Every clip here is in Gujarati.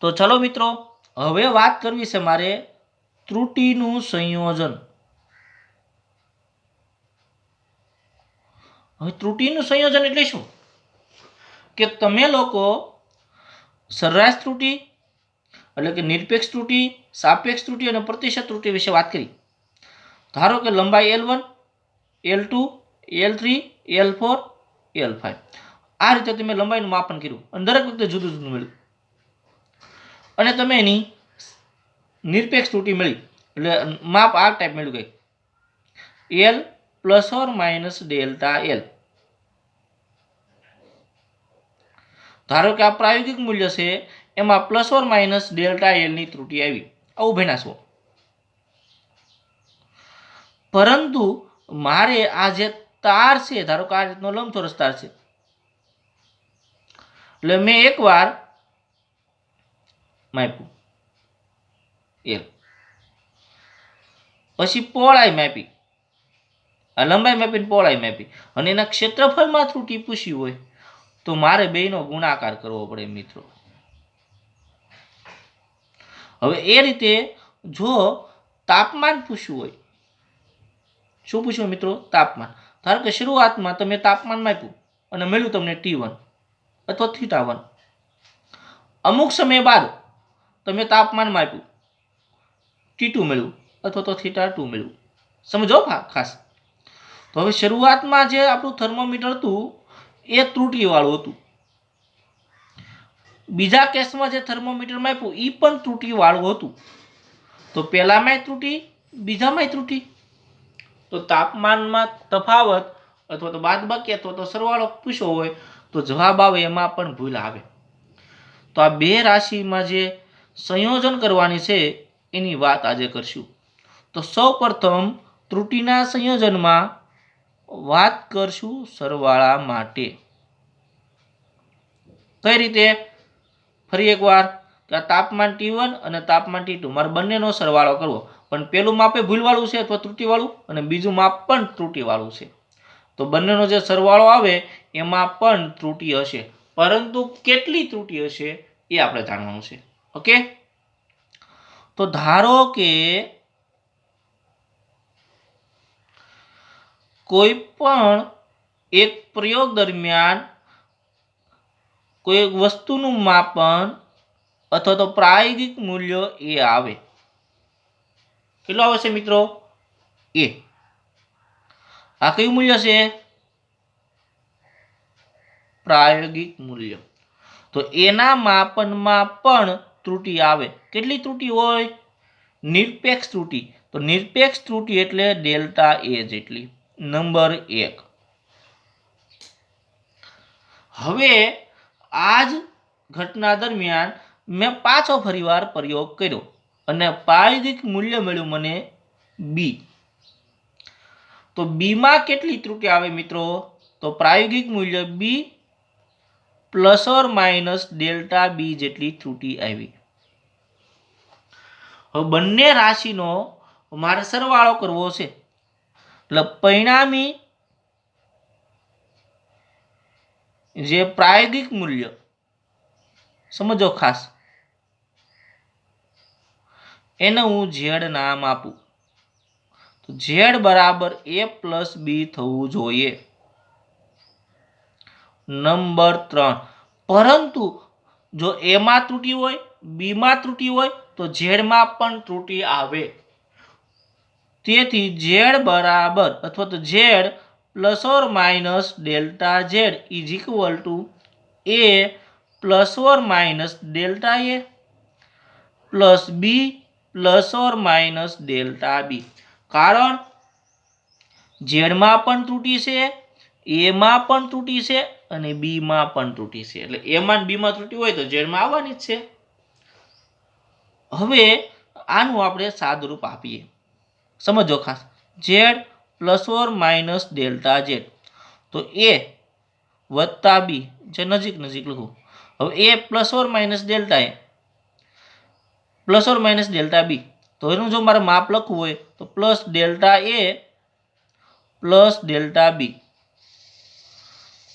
તો ચલો મિત્રો, હવે વાત કરવી છે મારે ત્રુટિનું સંયોજન. હવે ત્રુટિનું સંયોજન એટલે શું? કે તમે લોકો સરેરાશ ત્રુટિ એટલે કે નિરપેક્ષ ત્રુટિ, સાપેક્ષ ત્રુટિ અને પ્રતિશત ત્રુટિ વિશે વાત કરી. ધારો કે લંબાઈ L1, L2, L3, L4, L5 આ રીતે તમે લંબાઈનું માપન કર્યું અને દરેક વખતે જુદું જુદું મળ્યું અને તમે એની નિરપેક્ષ ત્રુટિ મળી એટલે માપ આ ટાઈપ મળ્યું કે L plus or minus delta L. ધારો કે આ પ્રાયોગિક મૂલ્ય છે, એમાં plus or minus delta L ની ત્રુટિ આવી, આવું ભણાશો. પરંતુ મારે આ જે તાર છે, ધારો કે આ રીતનો લંબચોરસ તાર છે, એટલે મેં એકવાર માપ્યું L, પછી પહોળાઈ માપી, આ લંબાઈ માપીને પહોળાઈ માપી અને એના ક્ષેત્રફળમાં ત્રુટિ પૂછી હોય તો મારે બેયનો ગુણાકાર કરવો પડે મિત્રો. હવે એ રીતે જો તાપમાન પૂછ્યું હોય, શું પૂછ્યું મિત્રો? તાપમાન. ધારો કે શરૂઆતમાં તમે તાપમાન માપ્યું અને મળ્યું તમને T1 અથવા θ1. અમુક સમય બાદ તમે તાપમાન માપ્યું, T2 મળ્યું અથવા તો θ2 મળ્યું. સમજો ખાસ. તો હવે શરૂઆતમાં જે આપણું થર્મોમીટર હતું એ ત્રુટિવાળું હતું. બીજા કેસમાં જે થર્મોમીટર માપ્યું એ પણ ત્રુટિવાળું હતું. તો પહેલામાંય ત્રુટિ, બીજામાંય ત્રુટિ. તો તાપમાનમાં તફાવત અથવા તો બાદબાકી અથવા તો સરવાળો પૂછ્યો હોય તો જવાબ આવે એમાં પણ ભૂલ આવે. તો આ બે રાશિમાં જે સંયોજન કરવાની છે એની વાત આજે કરશું. તો સૌપ્રથમ ત્રુટિના સંયોજનમાં વાત કરશું સરવાળા માટે. કઈ રીતે? ફરી એકવાર, કે તાપમાન T1 અને તાપમાન T2 મારે બંનેનો સરવાળો કરવો, પણ પેલું માપે ભૂલવાળું છે અથવા ત્રુટિવાળું અને બીજું માપ પણ ત્રુટિવાળું છે. તો બંનેનો જે સરવાળો આવે એમાં પણ ત્રુટિ હશે, પરંતુ કેટલી ત્રુટિ હશે એ આપણે જાણવાનું છે. ઓકે, તો ધારો કે કોઈ પણ એક પ્રયોગ દરમિયાન કોઈ એક વસ્તુનું માપન અથવા તો પ્રાયોગિક મૂલ્ય એ આવે. કેટલું આવે છે મિત્રો? એ. આ કયું મૂલ્ય છે? પ્રાયોગિક મૂલ્ય. તો એના માપનમાં પણ ત્રુટિ આવે. કેટલી ત્રુટિ હોય? નિરપેક્ષ ત્રુટિ. તો નિરપેક્ષ ત્રુટિ એટલે ડેલ્ટા A જેટલી. નંબર 1. હવે આ જ ઘટના દરમિયાન મેં પાછો ફરીવાર પ્રયોગ કર્યો અને પ્રાયોગિક મૂલ્ય મળ્યું મને B. તો બીમાં કેટલી ત્રુટિ આવે મિત્રો? તો પ્રાયોગિક મૂલ્ય B plus or minus delta B જેટલી ત્રુટિ આવી. હવે બંને રાશિનો મારે સરવાળો કરવો છે, એટલે પરિણામી જે પ્રાયોગિક મૂલ્ય, સમજો ખાસ, એને હું Z નામ આપું. તો Z બરાબર A પ્લસ B થવું જોઈએ. નંબર 3. પરંતુ જો એમાં ત્રુટિ હોય, બીમાં ત્રુટિ હોય તો ઝેડમાં પણ ત્રુટિ આવે. તેથી Z બરાબર અથવા તો Z plus or minus delta Z is equal two A plus or minus delta A plus B plus or minus delta B. કારણ ઝેડમાં પણ ત્રુટિ છે, એમાં પણ ત્રુટિ છે અને બીમાં પણ ત્રુટિ છે. એટલે એમાં અને બીમાં ત્રુટિ હોય તો ઝેડમાં આવવાની જ છે. હવે આનું આપણે સાદુરૂપ આપીએ. સમજો ખાસ, Z plus or minus delta Z. તો A વત્તા B, જે નજીક નજીક લખું. હવે A plus or minus delta A plus or minus delta B. તો એનું જો મારે માપ લખવું હોય તો plus delta A plus delta B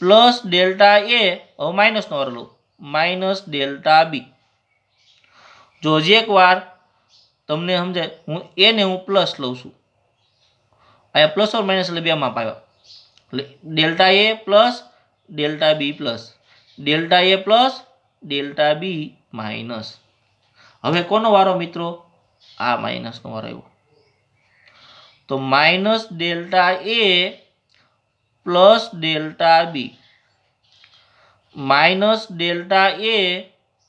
plus delta A, હવે માઇનસનો વારો લઉં, માઇનસ ડેલ્ટા B જો હજી એકવાર તમને સમજાય, હું એ ને હું પ્લસ લઉં છું, અહીંયા પ્લસ ઓર માઇનસ એટલે બે માપ આવ્યા, એટલે delta A plus delta B plus delta A plus delta B minus. હવે કોનો વારો મિત્રો? આ માઇનસનો વારો આવ્યો. તો minus delta A plus delta B minus delta A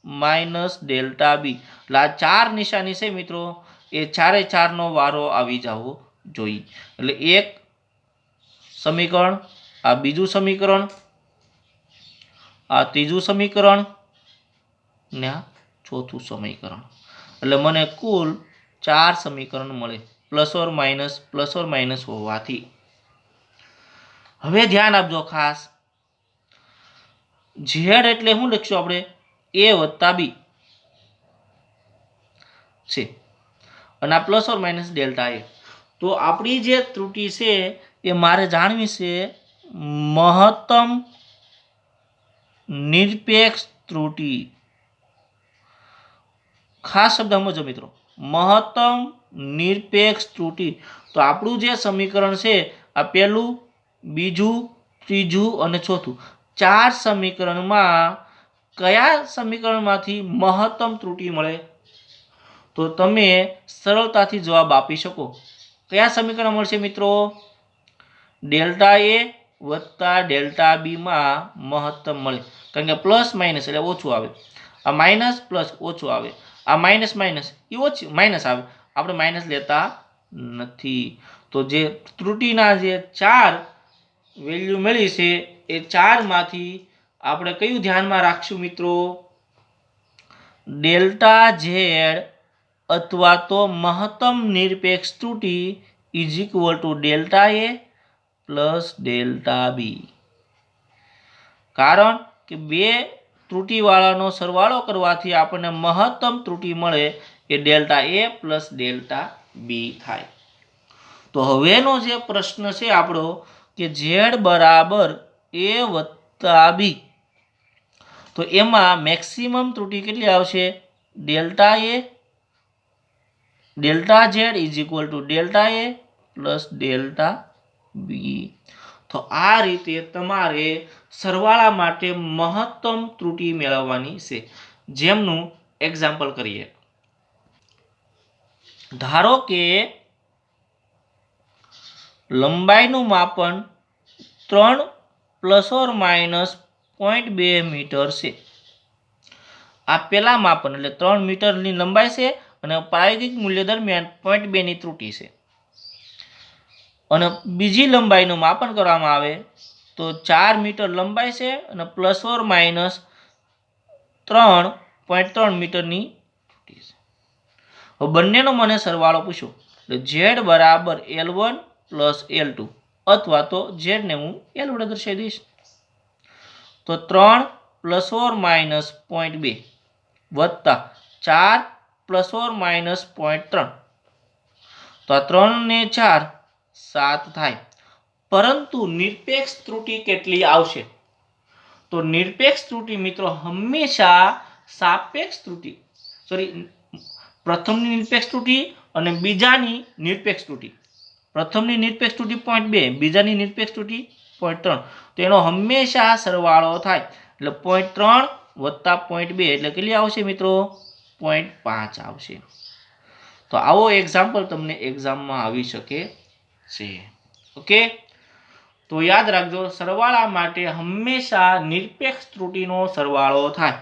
minus delta B. એટલે આ ચાર નિશાની છે મિત્રો, એ ચારે ચારનો વારો આવી જવો જોઈએ. એટલે એક સમીકરણ, આ બીજું સમીકરણ, આ ત્રીજું સમીકરણ ને આ ચોથું સમીકરણ. એટલે મને કુલ 4 સમીકરણ મળે પ્લસ ઓર માઇનસ હોવાથી. હવે ધ્યાન આપજો ખાસ, ઝેડ એટલે શું લખશું આપણે? એ વત્તા બી છે અને આ પ્લસ ઓર માઇનસ ડેલ્ટા એ. તો આપણી જે ત્રુટિ છે એ મારે જાણવી છે મહત્તમ નિરપેક્ષ ત્રુટિ. ખાસ શબ્દ સમજો મિત્રો, મહત્તમ નિરપેક્ષ ત્રુટિ. તો આપણું જે સમીકરણ છે આ પહેલું, બીજું, ત્રીજું અને ચોથું, 4 સમીકરણમાં કયા સમીકરણમાંથી મહત્તમ ત્રુટિ મળે? તો તમે સરળતાથી જવાબ આપી શકો. કયા સમીકરણ મળશે મિત્રો? ડેલ્ટા એ વત્તા ડેલ્ટા બીમાં મહત્તમ મળે, કારણ કે પ્લસ માઇનસ એટલે ઓછું આવે, આ માઇનસ પ્લસ ઓછું આવે, આ માઇનસ માઇનસ એ ઓછું માઇનસ આવે, આપણે માઇનસ લેતા નથી. તો જે ત્રુટિના જે 4 વેલ્યુ મળી છે એ 4માંથી આપણે કયું ધ્યાનમાં રાખશું મિત્રો? ડેલ્ટા ઝેડ અથવા તો મહત્તમ નિરપેક્ષ ત્રુટિ is equal to delta A plus delta B. કારણ કે બે ત્રુટિવાળાનો સરવાળો કરવાથી આપણને મહત્તમ ત્રુટિ મળે એ ડેલ્ટા એ પ્લસ ડેલ્ટા બી થાય. તો હવેનો જે પ્રશ્ન છે આપણો કે ઝેડ બરાબર એ વત્તા બી, તો એમાં મેક્સિમમ ત્રુટિ કેટલી આવશે? Delta A delta Z is equal to delta A plus delta B. તો આ રીતે તમારે સરવાળા માટે મહત્તમ ત્રુટિ મેળવવાની છે. જેમનું એક્ઝામ્પલ કરીએ. ધારો કે લંબાઈનું માપન 3 પ્લસ ઓર માઇનસ 0.2 મીટર છે. આ પેલા માપન એટલે 3 મીટરની લંબાઈ છે અને પ્રાયોગિક મૂલ્ય દરમિયાન 0.2 ની ત્રુટિ છે. અને બીજી લંબાઈનું માપન કરવામાં આવે તો 4 મીટર લંબાઈ છે અને પ્લસ ઓર માઇનસ 3.3 મીટરની ત્રુટિ છે. હવે બંનેનો મને સરવાળો પૂછો, એટલે ઝેડ બરાબર L1 પ્લસ L2, અથવા તો ઝેડને હું L વડે દર્શાવી દઈશ. તો 3 પ્લસ ઓર માઇનસ 0.2 વત્તા 4 પ્લસ ઓર માઇનસ 0.3, તો આ 3 ને 4 7 થાય. પરંતુ નિરપેક્ષ ત્રુટિ કેટલી આવશે? તો નિરપેક્ષ ત્રુટિ મિત્રો હંમેશા સાપેક્ષ ત્રુટિ, પ્રથમની નિરપેક્ષ ત્રુટિ અને બીજાની નિરપેક્ષ ત્રુટિ, પ્રથમની નિરપેક્ષ ત્રુટિ 0.2, બીજાની નિરપેક્ષ ત્રુટિ 0.3, તો એનો હંમેશા સરવાળો થાય. એટલે 0.3 વત્તા 0.2 એટલે કેટલી આવશે મિત્રો? 0.5 આવશે. તો આવો એક્ઝામ્પલ તમને એક્ઝામમાં આવી શકે છે. ઓકે, તો યાદ રાખજો, સરવાળા માટે હંમેશા નિરપેક્ષ ત્રુટિનો સરવાળો થાય.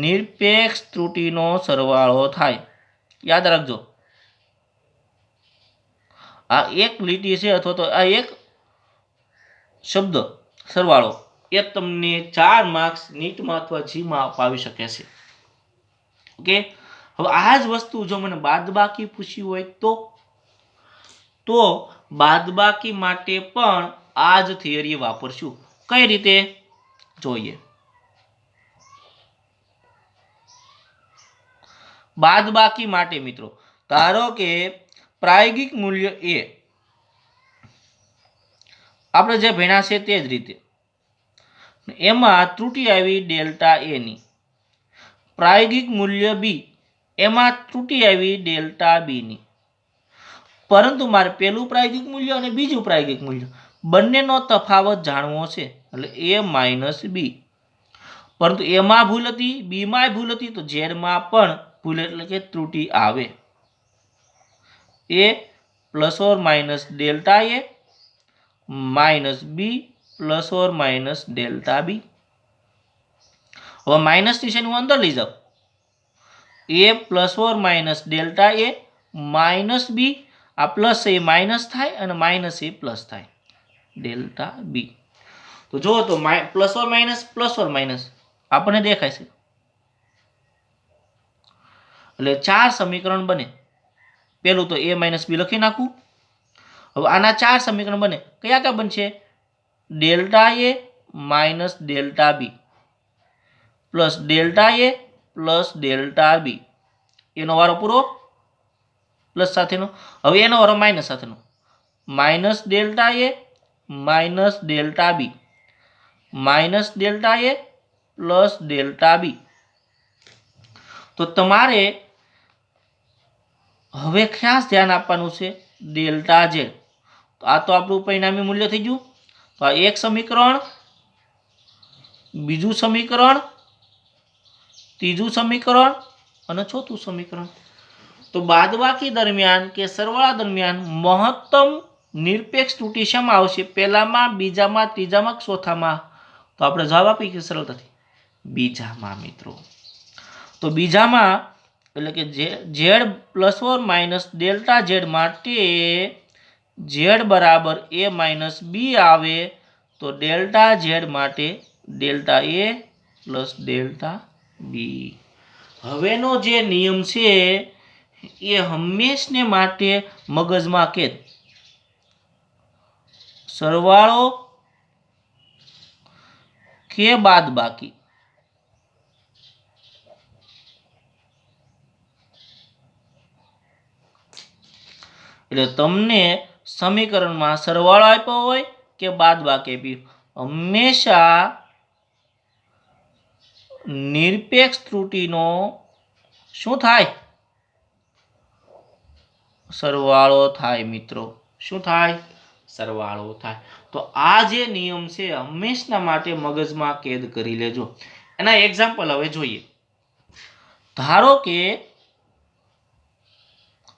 નિરપેક્ષ ત્રુટિનો સરવાળો થાય, યાદ રાખજો. આ એક લીટી છે અથવા તો આ એક શબ્દ સરવાળો, એ તમને 4 માર્ક્સ નીટમાં અથવા જીમાં અપાવી શકે છે. ઓકે, હવે આ જ વસ્તુ જો મને બાદબાકી પૂછી હોય તો બાદબાકી માટે પણ આ જ થિયરી વાપરશું. કઈ રીતે જોઈએ? બાદબાકી માટે મિત્રો ધારો કે પ્રાયોગિક મૂલ્ય એ આપણે જે ભણ્યા છે તે જ રીતે એમાં ત્રુટિ આવી ડેલ્ટા એ ની, પ્રાયોગિક મૂલ્ય બી, એમાં ત્રુટી આવી ડેલ્ટા બીની. પરંતુ મારે પહેલું પ્રાયોગિક મૂલ્ય અને બીજું પ્રાયોગિક મૂલ્ય બંનેનો તફાવત જાણવો છે, એટલે એ માઇનસ બી. પરંતુ એમાં ભૂલ હતી, બીમાં ભૂલ હતી, તો ઝેડમાં પણ ભૂલ એટલે કે ત્રુટી આવે. A plus or minus delta A minus B plus or minus delta B. હવે માઇનસ નિશાની હું અંદર લઈ જાઉં. A plus or minus delta A minus B, આ પ્લસ એ માઇનસ થાય અને માઇનસ એ પ્લસ થાય, ડેલ્ટા બી. તો જુઓ તો પ્લસ ઓર માઇનસ આપણને દેખાય છે, એટલે 4 સમીકરણ બને. પેલું તો એ માઇનસ બી લખી નાખું. હવે આના 4 સમીકરણ બને. કયા કયા બનશે? Delta A minus delta B plus delta A plus delta B. એનો વારો પૂરો પ્લસ સાથેનો. હવે એનો વારો માઇનસ સાથેનો. Minus delta A minus delta B minus delta A plus delta B. તો તમારે હવે ખાસ ધ્યાન આપવાનું છે ડેલ્ટા ઝેડ. તો આ તો આપણું પરિણામી મૂલ્ય થઈ ગયું. તો આ એક સમીકરણ, બીજું સમીકરણ, ત્રીજું સમીકરણ અને ચોથું સમીકરણ. તો બાદબાકી દરમિયાન કે સરવાળા દરમિયાન મહત્તમ નિરપેક્ષ ત્રુટિ શેમાં આવશે? પહેલામાં, બીજામાં, ત્રીજામાં, ચોથામાં? તો આપણે જવાબ આપી કે સરળતાથી બીજામાં મિત્રો. તો બીજામાં એટલે કે Z plus or minus delta Z માટે ઝેડ બરાબર એ માઇનસ બી આવે, તો ડેલ્ટા ઝેડ માટે ડેલ્ટા એ પ્લસ ડેલ્ટા બી. હવેનો જે નિયમ છે એ હંમેશને માટે મગજમાં કેદ. સરવાળો કે બાદબાકી, એટલે તમને સમીકરણમાં સરવાળો આપ્યો હોય કે બાદબાકી આપી, હંમેશા નિરપેક્ષ ત્રુટિનો શું થાય? સરવાળો થાય મિત્રો. શું થાય? સરવાળો થાય. તો આ જે નિયમ છે હંમેશના માટે મગજમાં કેદ કરી લેજો. એના એક્ઝામ્પલ હવે જોઈએ. ધારો કે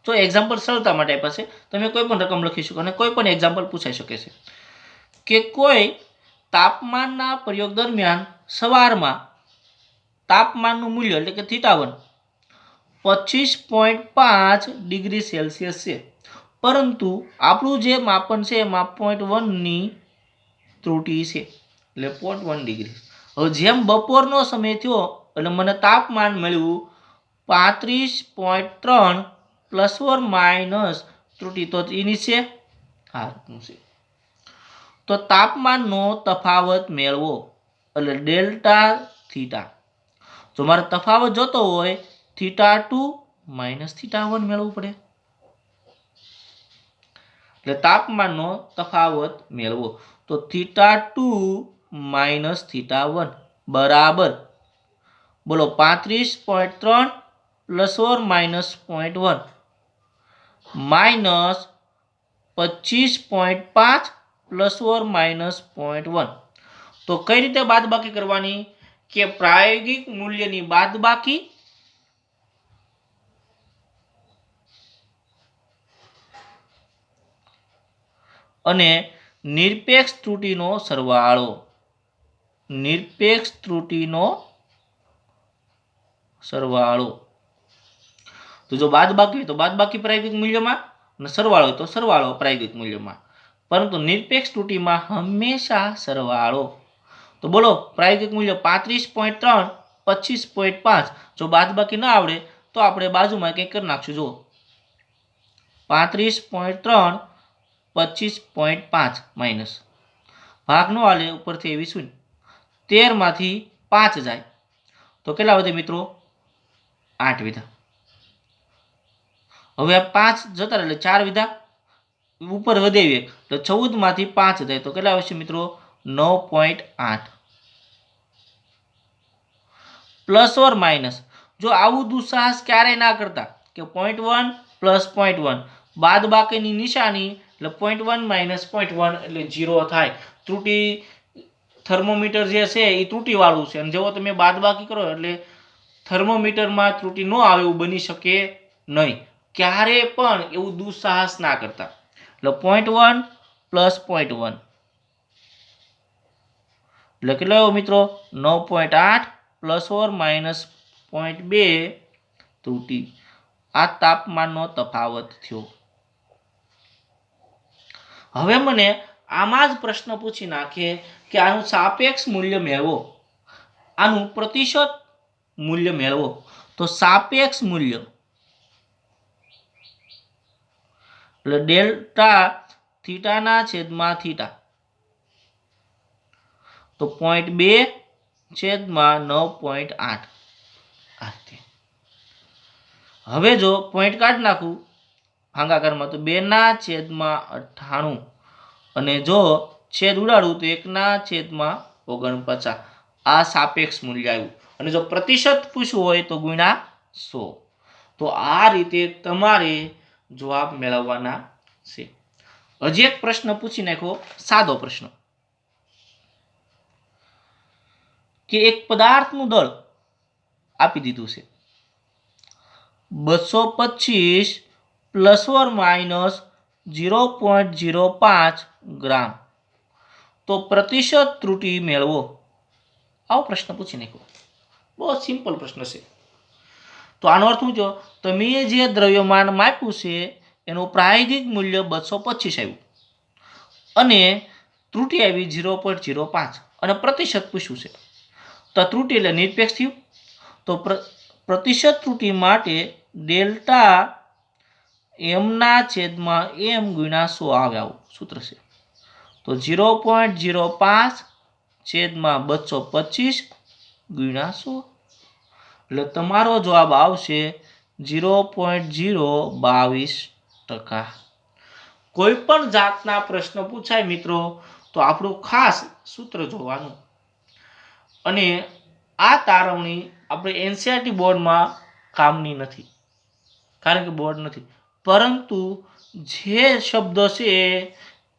તો એક્ઝામ્પલ સરળતા માટે આપ્યા છે, તમે કોઈ પણ રકમ લખી શકો અને કોઈ પણ એક્ઝામ્પલ પૂછાઈ શકે છે કે કોઈ તાપમાનના પ્રયોગ દરમિયાન સવારમાં તાપમાનનું મૂલ્ય એટલે કે θ1 25.5 ડિગ્રી સેલ્સિયસ છે, પરંતુ આપણું જે માપન છે એમાં 0.1ની ત્રુટિ છે, એટલે 0.1 ડિગ્રી. હવે જેમ બપોરનો સમય થયો એટલે મને તાપમાન મળ્યું 35.3 પ્લસ ઓર માઇનસ ત્રુટિ તો એની છે છે. તો તાપમાનનો તફાવત મેળવો એટલે ડેલ્ટા થીટા. જો મારે તફાવત જોતો હોય θ2 માઇનસ θ1 મેળવવું પડે. એટલે તાપમાનનો તફાવત મેળવો. તો θ2 માઇનસ θ1 બરાબર બોલો 35.3 plus or minus 0.1 minus 25.5 plus or minus 0.1. તો કઈ રીતે બાદબાકી કરવાની? કે પ્રાયોગિક મૂલ્યની બાદબાકી અને નિરપેક્ષ ત્રુટિનો સરવાળો. નિરપેક્ષ ત્રુટિનો સરવાળો. તો જો બાદબાકી હોય તો બાદબાકી પ્રાયોગિક મૂલ્યમાં અને સરવાળો હોય તો સરવાળો પ્રાયોગિક મૂલ્યમાં, પરંતુ નિરપેક્ષ ત્રુટિમાં હંમેશા સરવાળો. તો બોલો પ્રાયોગિક મૂલ્ય 35.3 25.5. જો બાદબાકી ના આવડે તો આપણે બાજુમાં કંઈક કરી નાખશું. જુઓ 35.3 25.5 માઇનસ ભાગ નો આલે ઉપરથી 20 13 માંથી 5 જાય તો કેટલા વધે મિત્રો? 8 વિધા. હવે આ 5 જતા એટલે 4 વિધા ઉપર વધે તો 14 માંથી 5 જાય તો કેટલા આવશે મિત્રો? 9.8 પ્લસ ઓર માઇનસ. જો આવું દુસ્સાહસ ક્યારેય ના કરતા કે 0.1 પ્લસ 0.1 બાદ બાકીની નિશાની એટલે 0.1 માઇનસ 0.1 એટલે 0 થાય. ત્રુટી થર્મોમીટર જે છે એ ત્રુટીવાળું છે અને જેવો તમે બાદ બાકી કરો એટલે થર્મોમીટરમાં ત્રુટી ન આવે એવું બની શકે નહીં. ક્યારે પણ એવું દુસ્સાહસ ના કરતા. એટલે 0.1 પ્લસ 0.1 એટલે કેટલો આવ્યો મિત્રો 9.8 પ્લસ ઓર માઇનસ 0.2 ત્રુટી. આ તાપમાનનો તફાવત થયો. હવે મને આમાં જ પ્રશ્ન પૂછી નાખે કે આનું સાપેક્ષ મૂલ્ય મેળવો, આનું પ્રતિશત મૂલ્ય મેળવો. તો સાપેક્ષ મૂલ્ય એટલે ડેલ્ટા થીટાના છેદમાં થીટા તો 0.2 છેદમાં 9.8. હવે જો પોઈન્ટ કાઢી નાખું ભાગાકારમાં તો 2/98 અને જો છેદ ઉડાડું તો 1/49. આ સાપેક્ષ મૂલ્ય આવ્યું. અને જો પ્રતિશત પૂછવું હોય તો ગુણ્યા 100. તો આ રીતે તમારે જવાબ મેળવવાના છે. હજી એક પ્રશ્ન પૂછી નાખો, સાદો પ્રશ્ન કે એક પદાર્થનું દળ આપી દીધું છે 225 પ્લસ ઓર માઇનસ 0.05 ગ્રામ. તો પ્રતિશત ત્રુટી મેળવો. આવો પ્રશ્ન પૂછી નાખ્યો. બહુ સિમ્પલ પ્રશ્ન છે. તો આનો અર્થ શું થયો? તમે જે દ્રવ્યમાન માપ્યું છે એનું પ્રાયોગિક મૂલ્ય 225 આવ્યું અને ત્રુટી આવી 0.05 અને પ્રતિશત પૂછ્યું છે. તો ત્રુટી એટલે નિરપેક્ષ થયું. તો પ્રતિશત ત્રુટી માટે ડેલ્ટા એમના છેદમાં એમ ગુણ્યા 100 આવે. આવું સૂત્ર છે. તો 0.05 છેદમાં 225 ગુણ્યા 100 એટલે તમારો જવાબ આવશે 0.022%. કોઈ પણ જાતના પ્રશ્ન પૂછાય મિત્રો તો આપણું ખાસ સૂત્ર જોવાનું. અને આ તારવણી આપણે એનસીઈઆરટી બોર્ડમાં કામની નથી, કારણ કે બોર્ડ નથી, પરંતુ જે શબ્દ છે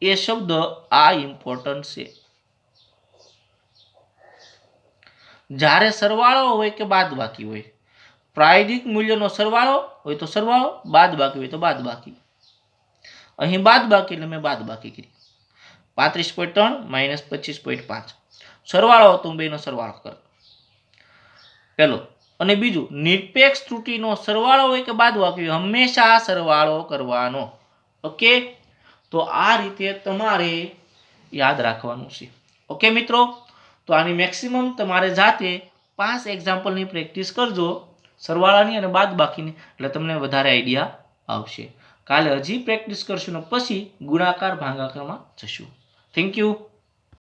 એ શબ્દ આ ઇમ્પોર્ટન્ટ છે. જ્યારે સરવાળો હોય કે બાદબાકી હોય, પ્રાયોગિક મૂલ્યનો સરવાળો હોય તો સરવાળો, બાદબાકી હોય તો બાદબાકી. અહીં બાદબાકી એટલે મેં બાદબાકી કરી 35.3 માઇનસ 25.5. સરવાળો તો બેનો સરવાળો કરો પેલો. અને બીજું, નિરપેક્ષ ત્રુટીનો સરવાળો હોય કે બાદબાકી હોય, હંમેશા સરવાળો કરવાનો. ઓકે, તો આ રીતે તમારે યાદ રાખવાનું છે. ઓકે મિત્રો, તો આની મેક્સિમમ તમારે જાતે 5 એક્ઝામ્પલની પ્રેક્ટિસ કરજો, સરવાળાની અને બાદબાકીની, એટલે તમને વધારે આઈડિયા આવશે. કાલે હજી પ્રેક્ટિસ કરશું ને પછી ગુણાકાર ભાગાકારમાં જશું. Thank you.